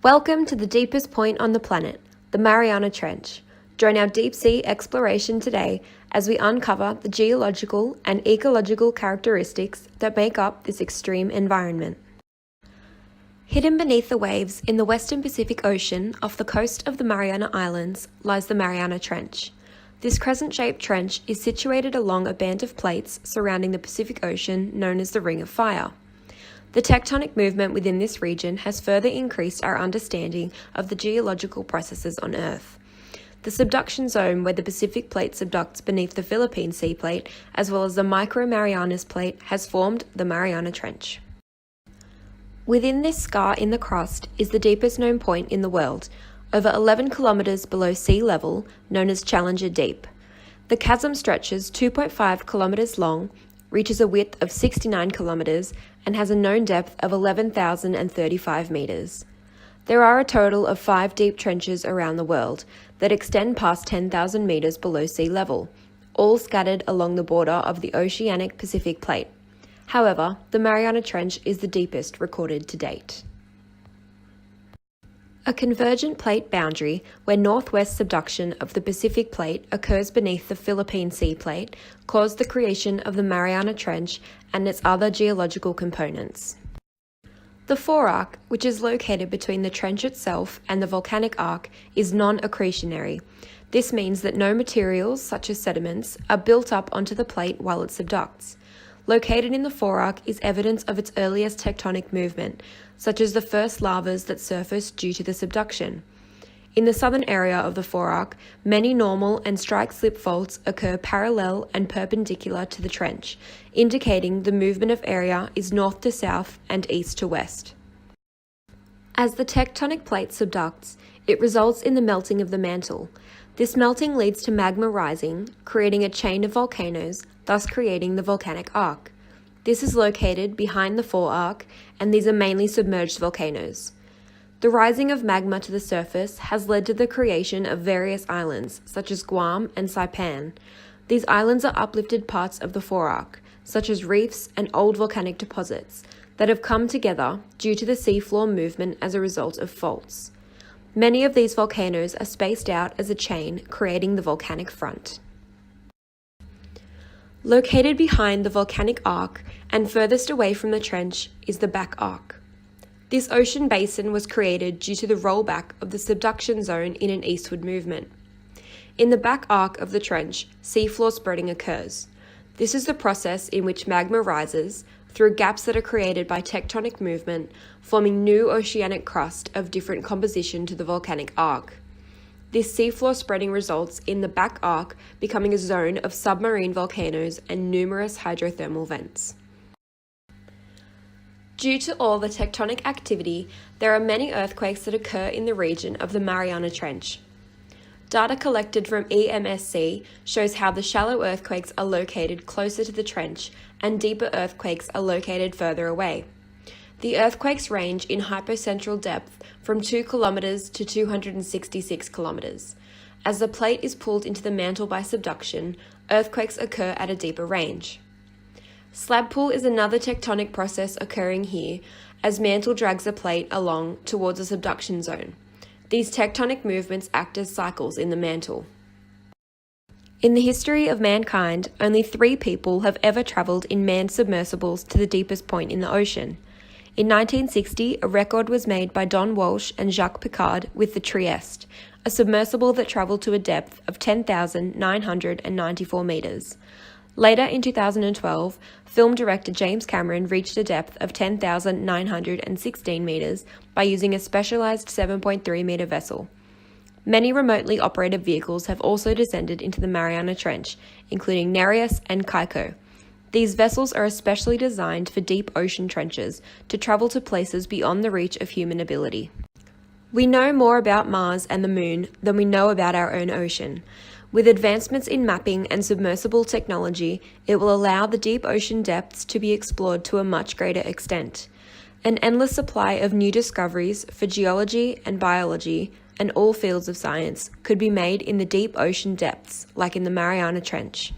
Welcome to the deepest point on the planet, the Mariana Trench. Join our deep-sea exploration today as we uncover the geological and ecological characteristics that make up this extreme environment. Hidden beneath the waves in the western Pacific Ocean off the coast of the Mariana Islands lies the Mariana Trench. This crescent-shaped trench is situated along a band of plates surrounding the Pacific Ocean known as the Ring of Fire. The tectonic movement within this region has further increased our understanding of the geological processes on Earth. The subduction zone where the Pacific Plate subducts beneath the Philippine Sea Plate, as well as the Micro-Marianas Plate, has formed the Mariana Trench. Within this scar in the crust is the deepest known point in the world, over 11 kilometres below sea level, known as Challenger Deep. The chasm stretches 2.5 kilometres long, reaches a width of 69 kilometres, and has a known depth of 11,035 metres. There are a total of 5 deep trenches around the world that extend past 10,000 metres below sea level, all scattered along the border of the oceanic Pacific Plate. However, the Mariana Trench is the deepest recorded to date. A convergent plate boundary where northwest subduction of the Pacific Plate occurs beneath the Philippine Sea Plate caused the creation of the Mariana Trench and its other geological components. The forearc, which is located between the trench itself and the volcanic arc, is non-accretionary. This means that no materials, such as sediments, are built up onto the plate while it subducts. Located in the forearc is evidence of its earliest tectonic movement, such as the first lavas that surfaced due to the subduction. In the southern area of the forearc, many normal and strike-slip faults occur parallel and perpendicular to the trench, indicating the movement of area is north to south and east to west. As the tectonic plate subducts, it results in the melting of the mantle. This melting leads to magma rising, creating a chain of volcanoes, thus creating the volcanic arc. This is located behind the forearc, and these are mainly submerged volcanoes. The rising of magma to the surface has led to the creation of various islands, such as Guam and Saipan. These islands are uplifted parts of the forearc, such as reefs and old volcanic deposits, that have come together due to the seafloor movement as a result of faults. Many of these volcanoes are spaced out as a chain, creating the volcanic front. Located behind the volcanic arc and furthest away from the trench is the back arc. This ocean basin was created due to the rollback of the subduction zone in an eastward movement. In the back arc of the trench, seafloor spreading occurs. This is the process in which magma rises through gaps that are created by tectonic movement, forming new oceanic crust of different composition to the volcanic arc. This seafloor spreading results in the back arc becoming a zone of submarine volcanoes and numerous hydrothermal vents. Due to all the tectonic activity, there are many earthquakes that occur in the region of the Mariana Trench. Data collected from EMSC shows how the shallow earthquakes are located closer to the trench and deeper earthquakes are located further away. The earthquakes range in hypocentral depth from 2 kilometers to 266 kilometers. As the plate is pulled into the mantle by subduction, earthquakes occur at a deeper range. Slab pull is another tectonic process occurring here as mantle drags the plate along towards a subduction zone. These tectonic movements act as cycles in the mantle. In the history of mankind, only 3 people have ever travelled in manned submersibles to the deepest point in the ocean. In 1960, a record was made by Don Walsh and Jacques Piccard with the Trieste, a submersible that travelled to a depth of 10,994 metres. Later in 2012, film director James Cameron reached a depth of 10,916 metres by using a specialised 7.3 metre vessel. Many remotely operated vehicles have also descended into the Mariana Trench, including Nereus and Kaiko. These vessels are especially designed for deep ocean trenches to travel to places beyond the reach of human ability. We know more about Mars and the Moon than we know about our own ocean. With advancements in mapping and submersible technology, it will allow the deep ocean depths to be explored to a much greater extent. An endless supply of new discoveries for geology and biology and all fields of science could be made in the deep ocean depths, like in the Mariana Trench.